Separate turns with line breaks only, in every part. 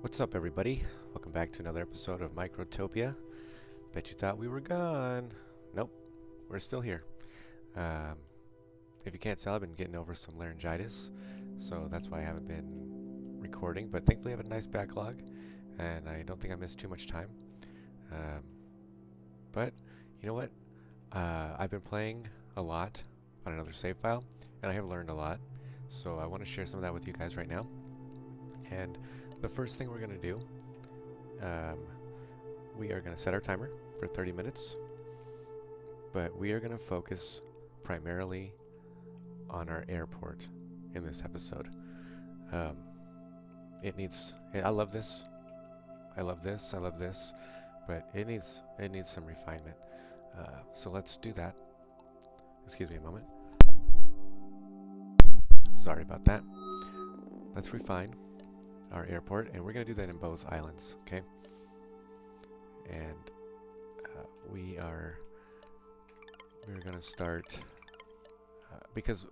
What's up, everybody? Welcome back to another episode of Microtopia. Bet you thought we were gone. Nope, we're still here. Um, if you can't tell, I've been getting over some laryngitis, so that's why I haven't been recording, but thankfully I have a nice backlog, and I don't think I missed too much time. Um, but, you know what? I've been playing a lot on another save file, and I have learned a lot, so I want to share some of that with you guys right now. And the first thing we're going to do, we are going to set our timer for 30 minutes, but we are going to focus primarily on our airport in this episode. I love this, I love this, I love this, but it needs some refinement. So let's do that. Excuse me a moment. Sorry about that. Let's refine our airport, and we're going to do that in both islands, okay? And we're going to start because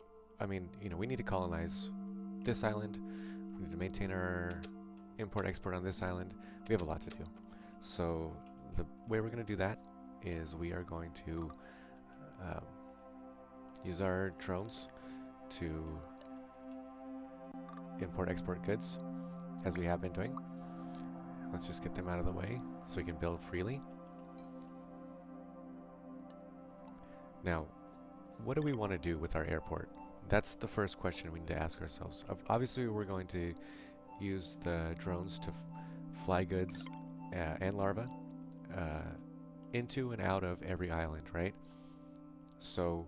we need to colonize this island. We need to maintain our import-export on this island. We have a lot to do. So the way we're going to do that is we are going to use our drones to import-export goods, as we have been doing. Let's just get them out of the way so we can build freely. Now, what do we want to do with our airport? That's the first question we need to ask ourselves. Obviously, we're going to use the drones to fly goods and larvae into and out of every island, right? So,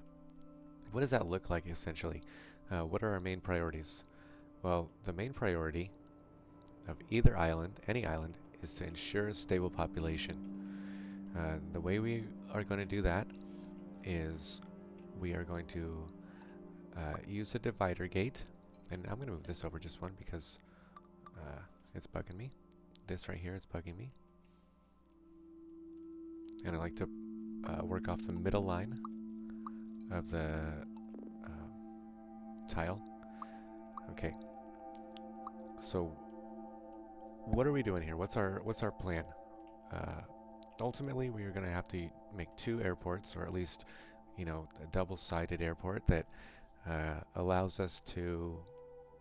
what does that look like essentially? What are our main priorities? Well, the main priority of either island, any island, is to ensure a stable population. The way we are going to do that is we are going to use a divider gate, and I'm going to move this over just one because it's bugging me. This right here is bugging me. And I like to work off the middle line of the tile. Okay. So what are we doing here? What's our plan? Ultimately, we are going to have to make two airports, or at least, a double-sided airport that allows us to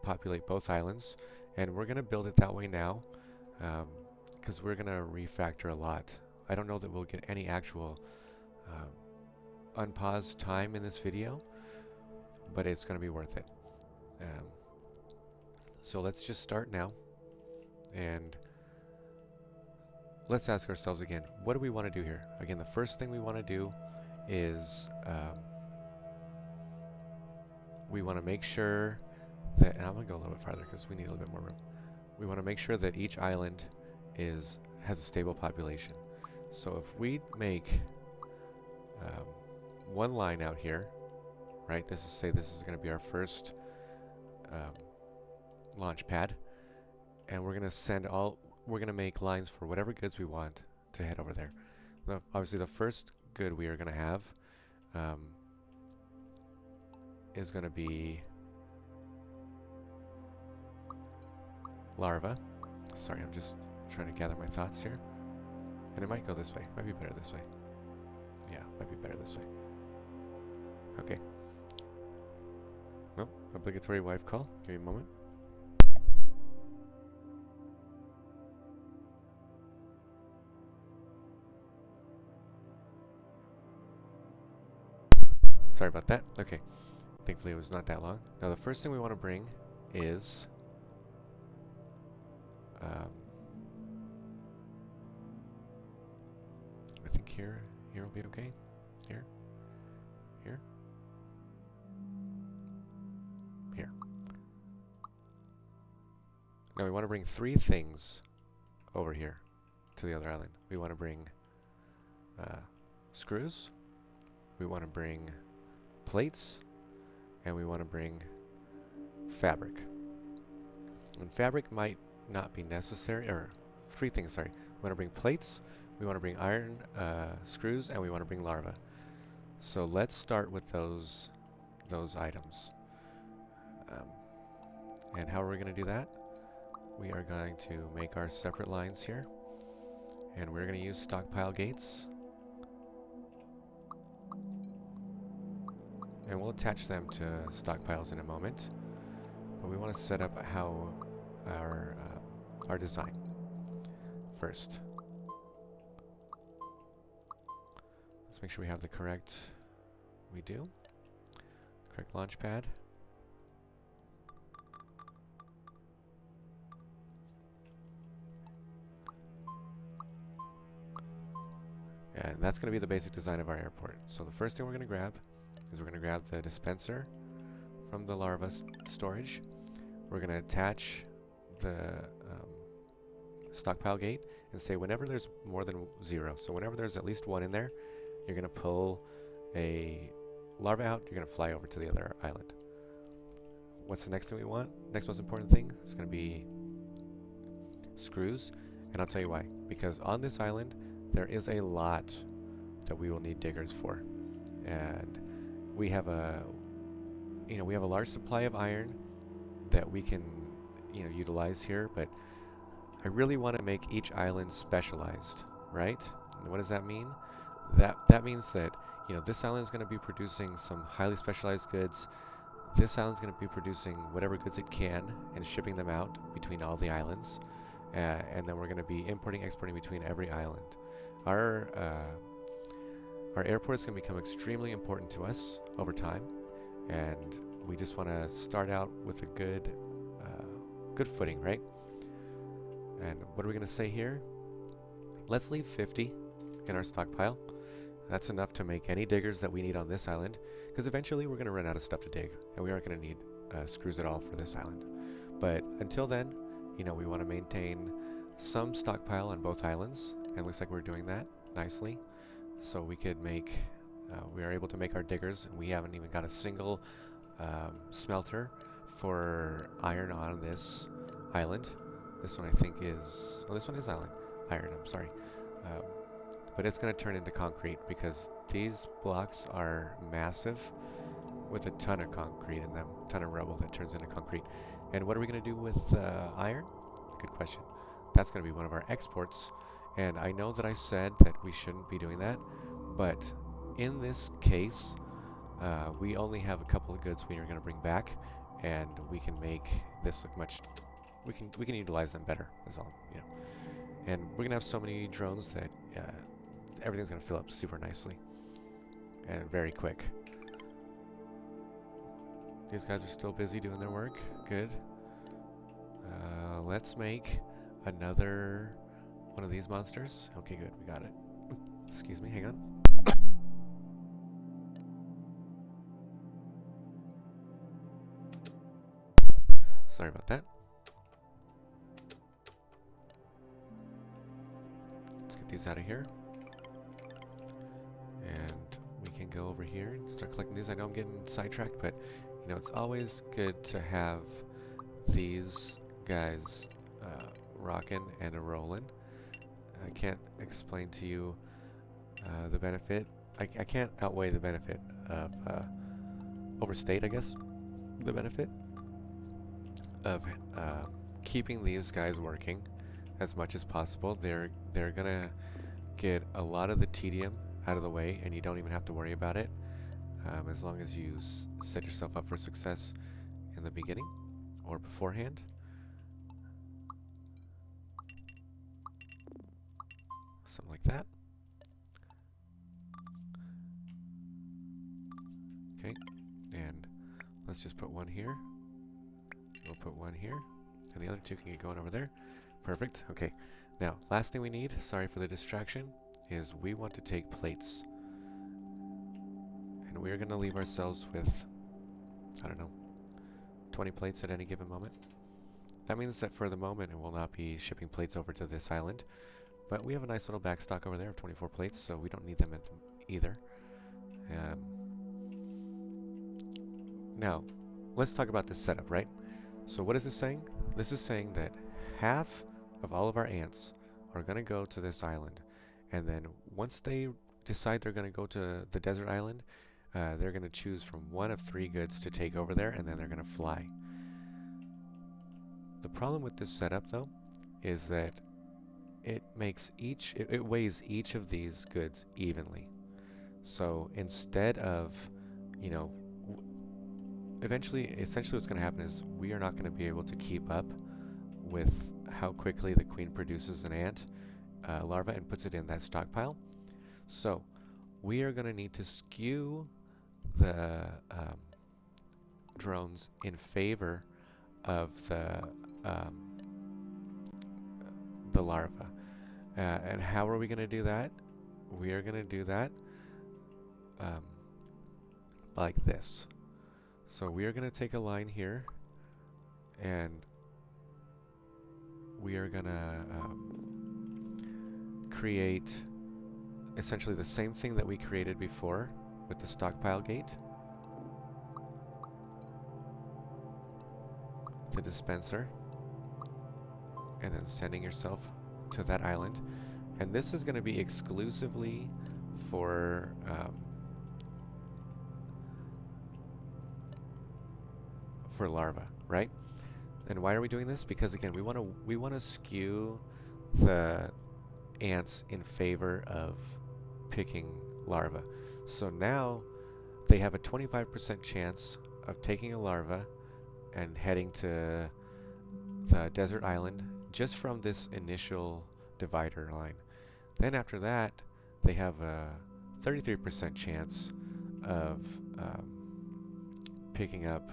populate both islands. And we're going to build it that way now, because we're going to refactor a lot. I don't know that we'll get any actual unpaused time in this video, but it's going to be worth it. So let's just start now. And let's ask ourselves again, what do we want to do here? Again, the first thing we want to do is we want to make sure that, and I'm going to go a little bit farther because we need a little bit more room. We want to make sure that each island has a stable population. So if we make one line out here, right, this is going to be our first launch pad, and we're going to make lines for whatever goods we want to head over there. Now, obviously, the first good we are going to have is going to be larva. Sorry, I'm just trying to gather my thoughts here. And it might go this way. Might be better this way. Yeah, might be better this way. Okay. Nope, obligatory wife call. Give me a moment. Sorry about that. Okay. Thankfully it was not that long. Now the first thing we want to bring is I think here will be okay. Here. Now we want to bring three things over here to the other island. We want to bring screws, we want to bring plates, and we want to bring fabric. And fabric might not be necessary, or three things, sorry. We want to bring plates, we want to bring iron screws, and we want to bring larvae. So let's start with those items. And how are we going to do that? we are going to make our separate lines here, and we're going to use stockpile gates, and we'll attach them to stockpiles in a moment, but we want to set up how our design first. Let's make sure we have the correct, we do, correct launch pad. And that's going to be the basic design of our airport. So the first thing we're going to grab is we're going to grab the dispenser from the larva storage. We're going to attach the stockpile gate and say whenever there's more than 0, so whenever there's at least 1 in there, you're going to pull a larva out, you're going to fly over to the other island. What's the next thing we want? Next most important thing is going to be screws, and I'll tell you why. Because on this island, there is a lot that we will need diggers for, and we have a large supply of iron that we can utilize here, but I really want to make each island specialized, right? And what does that mean? That means that this island is going to be producing some highly specialized goods. This island is going to be producing whatever goods it can and shipping them out between all the islands, and then we're going to be importing, exporting between every island. Our airport is going to become extremely important to us over time, and we just want to start out with a good footing, right? And what are we going to say here? Let's leave 50 in our stockpile. That's enough to make any diggers that we need on this island, because eventually we're going to run out of stuff to dig, and we aren't going to need screws at all for this island. But until then, we want to maintain some stockpile on both islands, and it looks like we're doing that nicely. So we could make, we are able to make our diggers, and we haven't even got a single smelter for iron on this island. This one I think is, oh, this one is iron, I'm sorry. But it's going to turn into concrete because these blocks are massive with a ton of concrete in them, a ton of rubble that turns into concrete. And what are we going to do with iron? Good question. That's going to be one of our exports. And I know that I said that we shouldn't be doing that, but in this case, we only have a couple of goods we are going to bring back, and we can make this look much. We can utilize them better. That's all, And we're going to have so many drones that everything's going to fill up super nicely and very quick. These guys are still busy doing their work. Good. Let's make another one of these monsters. Okay, good. We got it. Excuse me. Hang on. Sorry about that. Let's get these out of here. And we can go over here and start collecting these. I know I'm getting sidetracked, but it's always good to have these guys rocking and a-rolling. I can't explain to you the benefit. I can't outweigh the benefit of overstate, I guess, the benefit of keeping these guys working as much as possible. They're gonna get a lot of the tedium out of the way, and you don't even have to worry about it as long as you set yourself up for success in the beginning or beforehand. Something like that. Okay, and let's just put one here. We'll put one here, and the other two can get going over there. Perfect. Okay, now last thing we need, sorry for the distraction, is we want to take plates. And we're going to leave ourselves with, I don't know, 20 plates at any given moment. That means that for the moment it will not be shipping plates over to this island, but we have a nice little backstock over there of 24 plates, so we don't need them either. Now, let's talk about this setup, right? So what is this saying? This is saying that half of all of our ants are going to go to this island, and then once they decide they're going to go to the desert island, they're going to choose from one of 3 goods to take over there, and then they're going to fly. The problem with this setup, though, is that it makes it weighs each of these goods evenly. So instead of, you know, essentially what's going to happen is we are not going to be able to keep up with how quickly the queen produces an ant larva and puts it in that stockpile. So we are going to need to skew the drones in favor of the larva. And how are we going to do that? We are going to do that like this. So we are going to take a line here, and we are going to create essentially the same thing that we created before with the stockpile gate. The dispenser, and then sending yourself to that island. And this is going to be exclusively for larva, right? And why are we doing this? Because again, we want to skew the ants in favor of picking larva. So now they have a 25% chance of taking a larva and heading to the desert island just from this initial divider line. Then after that, they have a 33% chance of picking up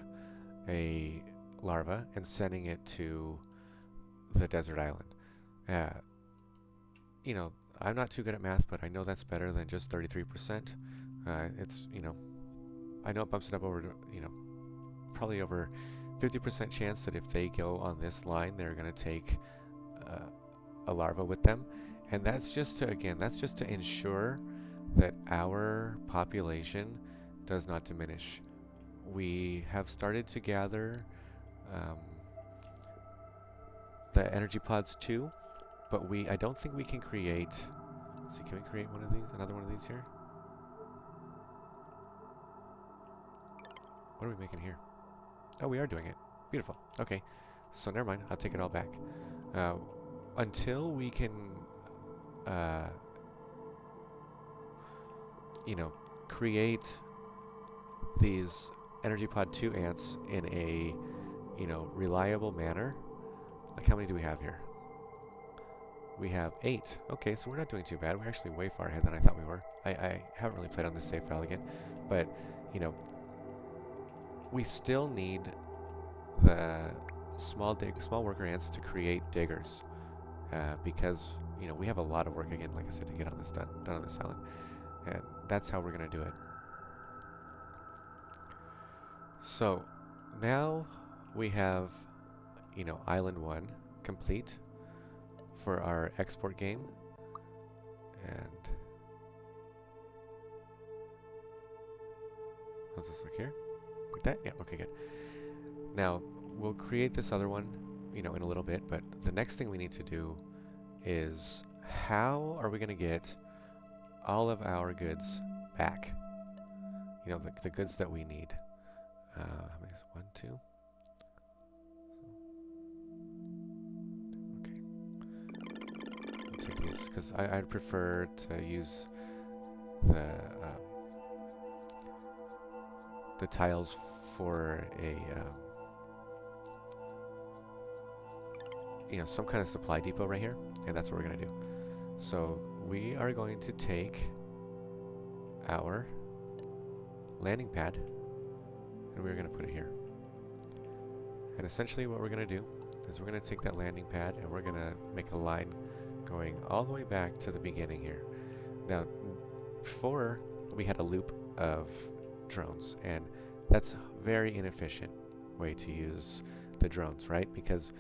a larva and sending it to the desert island. You know, I'm not too good at math, but I know that's better than just 33%. It's, you know, I know it bumps it up over, you know, probably over 50% chance that if they go on this line, they're going to take a larva with them. And that's just to, again, that's just to ensure that our population does not diminish. We have started to gather the energy pods too, but I don't think we can create, let's see, can we create one of these, another one of these here? What are we making here? Oh, we are doing it. Beautiful. Okay. So never mind. I'll take it all back. Until we can, you know, create these Energy Pod 2 ants in a, you know, reliable manner. Like, how many do we have here? We have 8. Okay, so we're not doing too bad. We're actually way far ahead than I thought we were. I haven't really played on this save file again. But, you know, we still need the small worker ants to create diggers, because, you know, we have a lot of work again, like I said, to get on this done on this island, and that's how we're gonna do it. So now we have, you know, Island 1 complete for our export game, and how's this look here? Like that? Yeah, okay, good. Now, we'll create this other one, you know, in a little bit, but the next thing we need to do is, how are we going to get all of our goods back? You know, the goods that we need. How many is it? 1, 2? Okay. I'll take these, because I'd prefer to use the tiles for a you know, some kind of supply depot right here, and that's what we're going to do. So we are going to take our landing pad, and we're going to put it here. And essentially what we're going to do is we're going to take that landing pad, and we're going to make a line going all the way back to the beginning here. Now, before we had a loop of drones, and that's a very inefficient way to use the drones, right? Because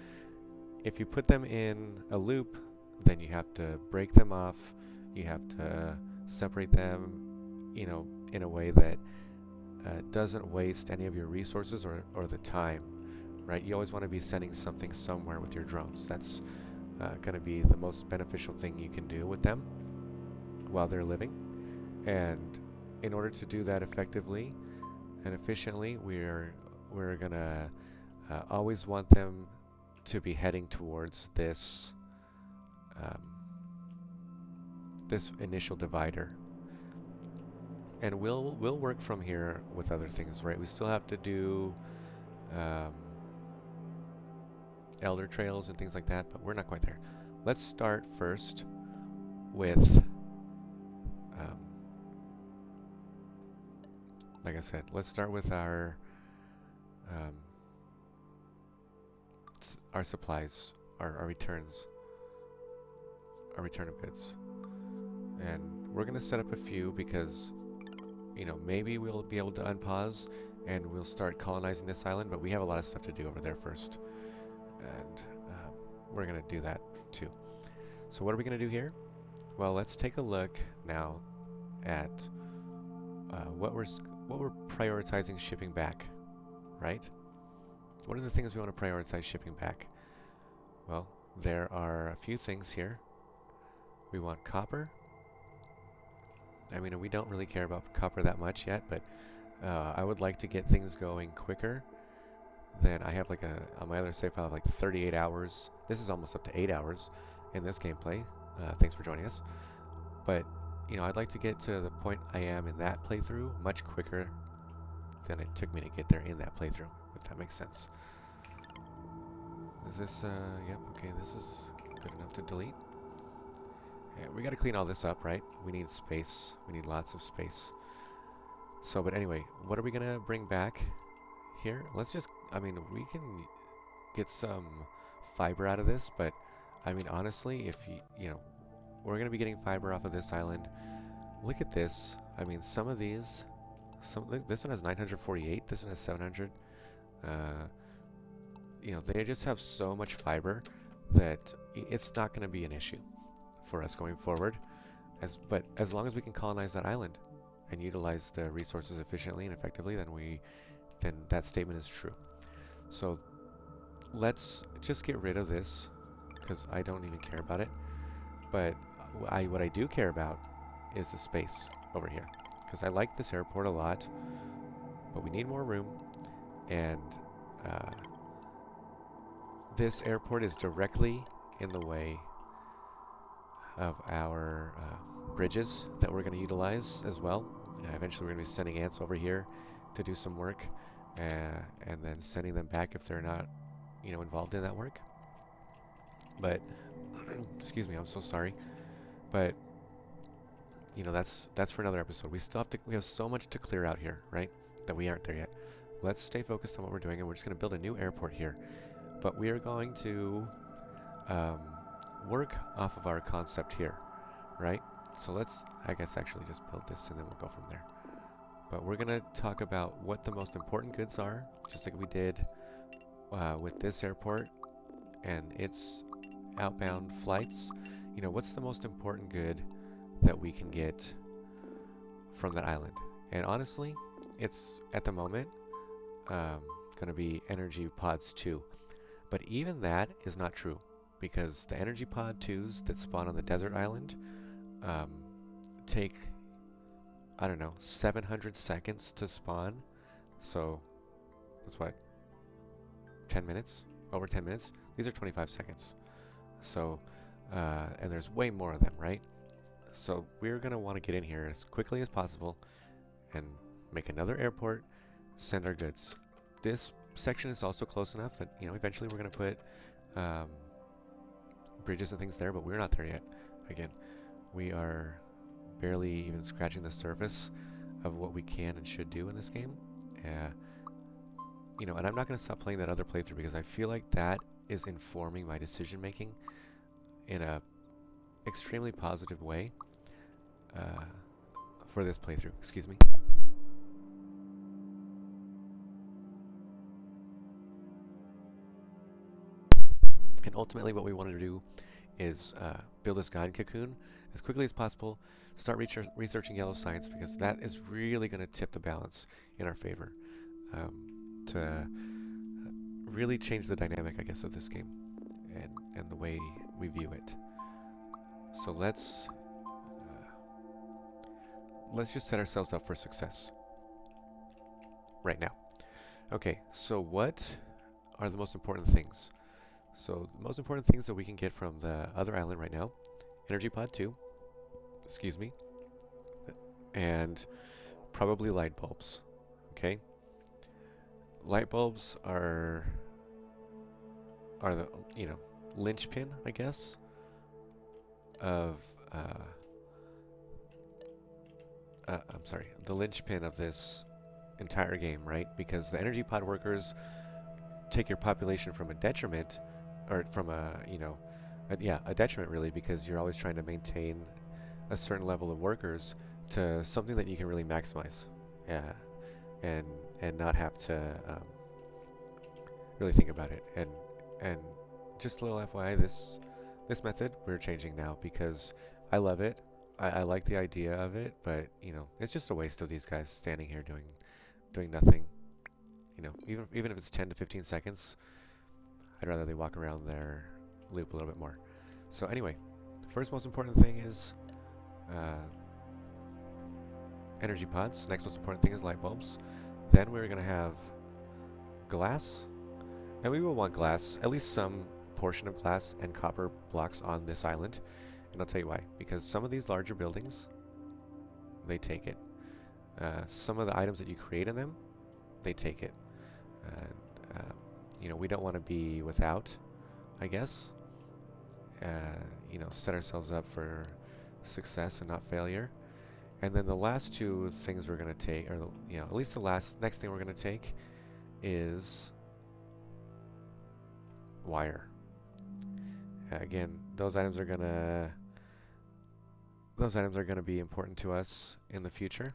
if you put them in a loop, then you have to break them off, you have to separate them, you know, in a way that doesn't waste any of your resources or the time, right? You always want to be sending something somewhere with your drones. That's going to be the most beneficial thing you can do with them while they're living. And in order to do that effectively and efficiently, we're going to always want them to be heading towards this this initial divider. And we'll work from here with other things, right? We still have to do elder trails and things like that, but we're not quite there. Let's start first with, like I said, let's start with our supplies, our returns, our return of goods. And we're going to set up a few because, you know, maybe we'll be able to unpause and we'll start colonizing this island, but we have a lot of stuff to do over there first. And we're going to do that too. So what are we going to do here? Well, let's take a look now at what we're prioritizing shipping back, right? What are the things we want to prioritize shipping back? Well, there are a few things here. We want copper. I mean, we don't really care about copper that much yet, but I would like to get things going quicker. Then I have like on my other save file, like 38 hours. This is almost up to 8 hours in this gameplay. Thanks for joining us. But, you know, I'd like to get to the point I am in that playthrough much quicker than it took me to get there in that playthrough, if that makes sense. Is this, yep, okay, this is good enough to delete. Yeah, we gotta clean all this up, right? We need space. We need lots of space. So, but anyway, what are we gonna bring back here? Let's just, I mean, we can get some fiber out of this, but, I mean, honestly, if you know, we're gonna be getting fiber off of this island. Look at this. I mean, some of these, this one has 948, this one has 700. You know, they just have so much fiber that it's not gonna be an issue for us going forward, but as long as we can colonize that island and utilize the resources efficiently and effectively, then that statement is true. So let's just get rid of this because I don't even care about it. But what I do care about is the space over here, because I like this airport a lot, but we need more room, and this airport is directly in the way of our bridges that we're going to utilize as well. Eventually we're going to be sending ants over here to do some work, and then sending them back if they're not, you know, involved in that work. But excuse me, I'm so sorry, but you know, that's for another episode. We have so much to clear out here, right, that we aren't there yet. Let's stay focused on what we're doing, and we're just going to build a new airport here, but we are going to work off of our concept here, right? So let's, I guess, actually just build this and then we'll go from there. But we're gonna talk about what the most important goods are, just like we did with this airport and its outbound flights. You know, what's the most important good that we can get from that island? And honestly, it's at the moment gonna be energy pods 2, but even that is not true, because the energy pod 2s that spawn on the desert island take, I don't know, 700 seconds to spawn. So that's what, 10 minutes? Over 10 minutes? These are 25 seconds. So, and there's way more of them, right? So we're going to want to get in here as quickly as possible and make another airport, send our goods. This section is also close enough that, you know, eventually we're going to put bridges and things there, but we're not there yet. Again, we are barely even scratching the surface of what we can and should do in this game. You know, and I'm not going to stop playing that other playthrough because I feel like that is informing my decision making in a extremely positive way for this playthrough. Excuse me. And ultimately what we want to do is build this guide cocoon as quickly as possible, start researching yellow science, because that is really going to tip the balance in our favor to really change the dynamic, I guess, of this game and the way we view it. So let's just set ourselves up for success right now. Okay, so what are the most important things? So the most important things that we can get from the other island right now, energy pod 2, excuse me, and probably light bulbs. Okay? Light bulbs are the, you know, linchpin, I guess, of I'm sorry, the linchpin of this entire game, right? Because the energy pod workers take your population from a detriment, or from a, you know, a detriment really, because you're always trying to maintain a certain level of workers to something that you can really maximize, and not have to really think about it. And just a little FYI, this method we're changing now because I love it. I like the idea of it, but you know, it's just a waste of these guys standing here doing nothing. You know, even if it's 10 to 15 seconds, I'd rather they walk around their loop a little bit more. So anyway, first most important thing is energy pods. Next most important thing is light bulbs. Then we're going to have glass, and we will want glass, at least some portion of glass and copper blocks on this island. And I'll tell you why. Because some of these larger buildings, they take it. Some of the items that you create in them, they take it. And, you know, we don't want to be without, I guess. You know, set ourselves up for success and not failure. And then the last two things we're going to take, or you know, at least the next thing we're going to take is wire. Again, those items are going to be important to us in the future,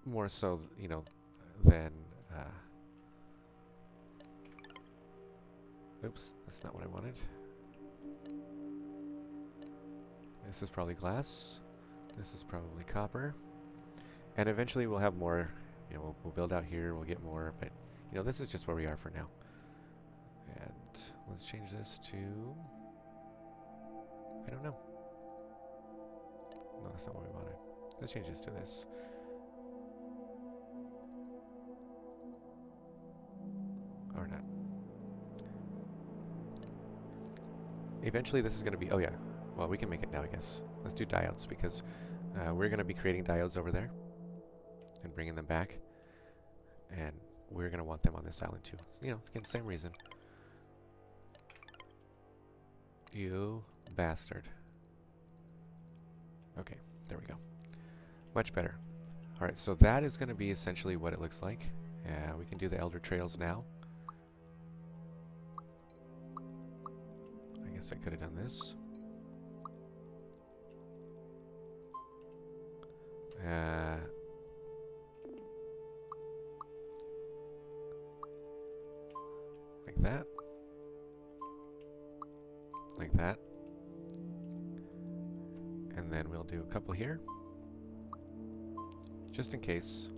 more so, you know, than oops, that's not what I wanted. This is probably glass. This is probably copper. And eventually we'll have more, you know, we'll build out here, we'll get more, but, you know, this is just where we are for now. And let's change this to, I don't know. No, that's not what we wanted. Let's change this to this. Or not. Eventually this is going to be, oh yeah, well, we can make it now, I guess. Let's do diodes, because we're going to be creating diodes over there and bringing them back, and we're going to want them on this island too. So, you know, again, same reason. You bastard. Okay, there we go. Much better. Alright, so that is going to be essentially what it looks like. We can do the elder trails now. I guess I could have done this. Like that. Like that. And then we'll do a couple here, just in case.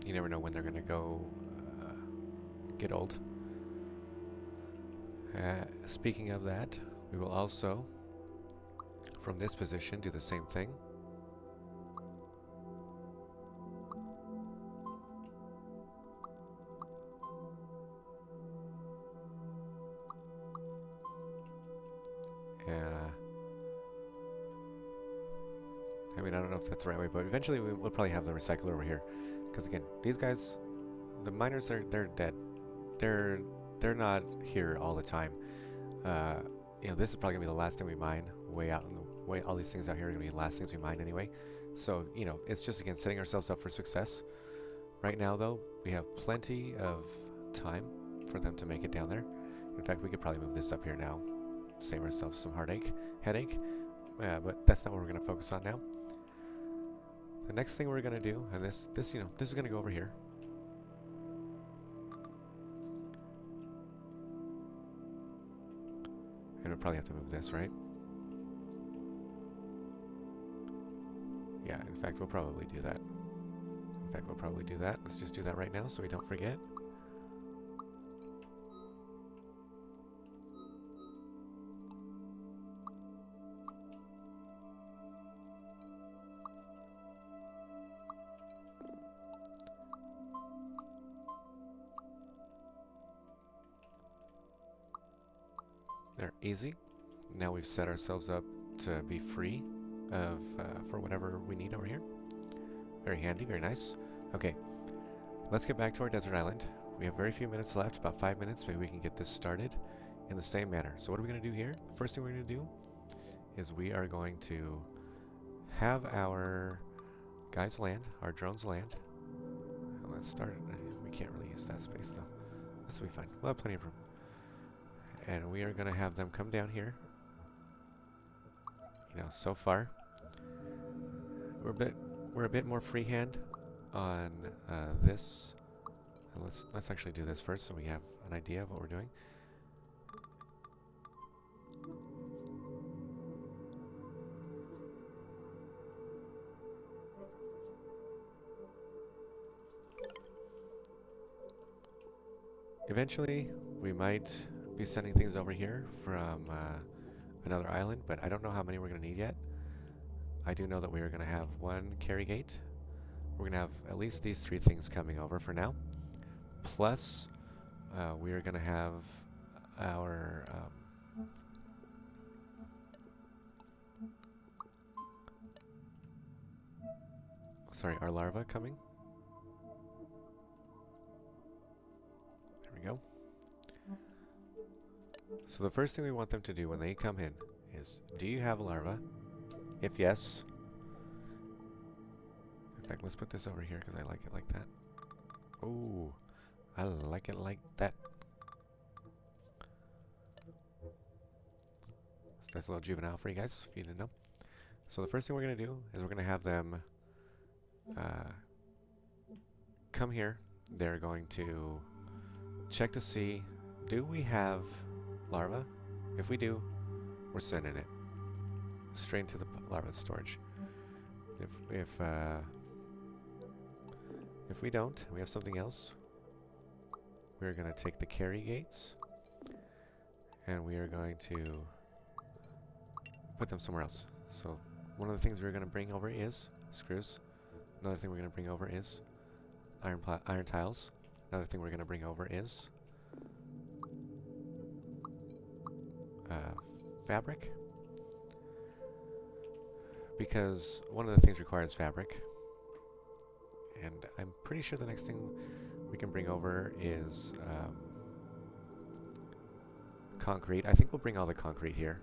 You never know when they're going to go get old. Speaking of that, we will also, from this position, do the same thing. I mean, I don't know if that's the right way, but eventually we'll probably have the recycler over here. Because again, these guys, the miners, they're dead. They're not here all the time. You know, this is probably gonna be the last thing we mine. Way out in the way, all these things out here are gonna be the last things we mine anyway. So you know, it's just again setting ourselves up for success. Right now, though, we have plenty of time for them to make it down there. In fact, we could probably move this up here now, save ourselves some headache. But that's not what we're gonna focus on now. The next thing we're gonna do, and this you know, this is gonna go over here. And we'll probably have to move this, right? Yeah, in fact, we'll probably do that. Let's just do that right now so we don't forget. There, easy. Now we've set ourselves up to be free of for whatever we need over here. Very handy, very nice. Okay, let's get back to our desert island. We have very few minutes left, about 5 minutes. Maybe we can get this started in the same manner. So what are we going to do here? The first thing we're going to do is we are going to have our guys land, our drones land. Let's start it. We can't really use that space though. This will be fine. We'll have plenty of room. And we are going to have them come down here. You know, so far we're a bit more freehand on this. And let's actually do this first so we have an idea of what we're doing. Eventually, we might be sending things over here from another island, but I don't know how many we're going to need yet. I do know that we are going to have one carry gate. We're going to have at least these 3 things coming over for now. Plus, we are going to have our our larva coming. There we go. So the first thing we want them to do when they come in is, do you have a larva? If yes, in fact, let's put this over here because I like it like that. Oh, I like it like that. So that's a little juvenile for you guys, if you didn't know. So the first thing we're going to do is we're going to have them come here. They're going to check to see, do we have larva? If we do, we're sending it straight into the larva storage. If we don't, we have something else. We're going to take the carry gates and we are going to put them somewhere else. So one of the things we're going to bring over is screws. Another thing we're going to bring over is iron tiles. Another thing we're going to bring over is fabric, because one of the things requires fabric, and I'm pretty sure the next thing we can bring over is concrete. I think we'll bring all the concrete here.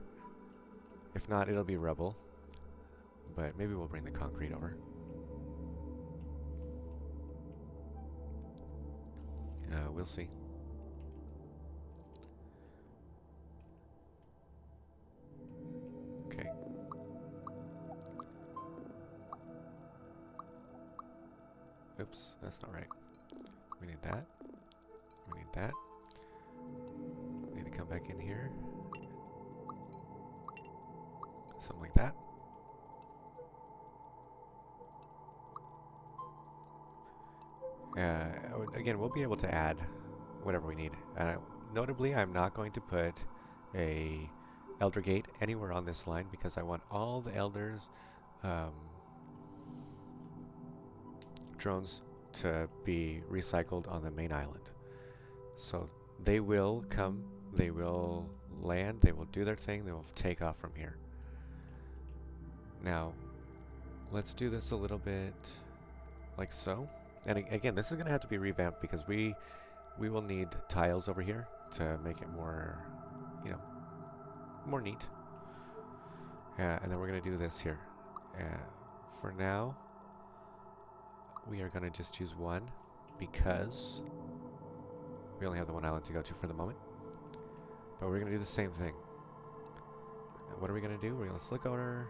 If not, it'll be rubble, but maybe we'll bring the concrete over. We'll see. Okay. Oops, that's not right. We need that. We need that. We need to come back in here. Something like that. Again, we'll be able to add whatever we need. Notably, I'm not going to put a elder gate anywhere on this line because I want all the elders drones to be recycled on the main island. So they will come, they will land, they will do their thing, they will take off from here. Now, let's do this a little bit like so. And again, this is going to have to be revamped because we will need tiles over here to make it more, you know, more neat. And then we're going to do this here. For now, we are going to just use one because we only have the one island to go to for the moment. But we're going to do the same thing. And what are we going to do? Let's look at our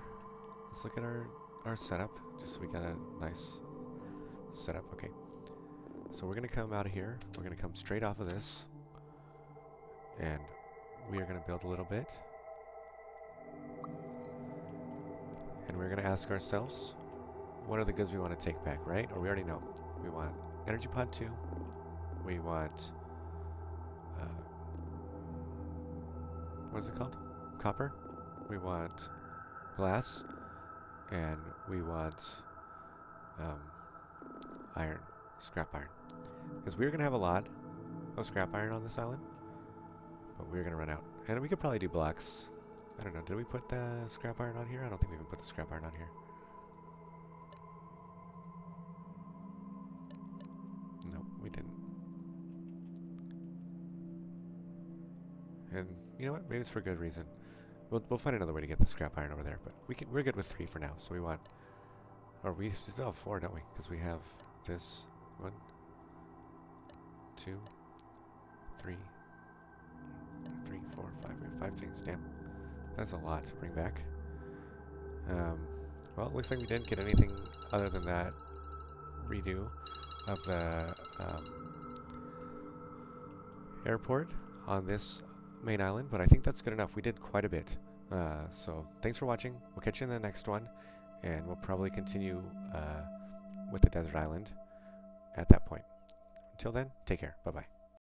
setup, just so we got a nice setup. Okay, so we're going to come out of here. We're going to come straight off of this, and we are going to build a little bit, and we're going to ask ourselves, what are the goods we want to take back, right? Or we already know. We want energy pod 2. We want what is it called? Copper. We want glass, and we want iron, scrap iron. Because we're going to have a lot of scrap iron on this island, but we're going to run out. And we could probably do blocks. I don't know, did we put the scrap iron on here? I don't think we even put the scrap iron on here. Nope, we didn't. And you know what? Maybe it's for good reason. We'll find another way to get the scrap iron over there, but we're good with 3 for now, so we want... Or we still have 4, don't we? Because we have this 1, 2, 3, 4, 5. We have 5 things. Damn. That's a lot to bring back. Well, it looks like we didn't get anything other than that redo of the airport on this main island, but I think that's good enough. We did quite a bit. So thanks for watching. We'll catch you in the next one, and we'll probably continue with the desert island at that point. Until then, take care. Bye-bye.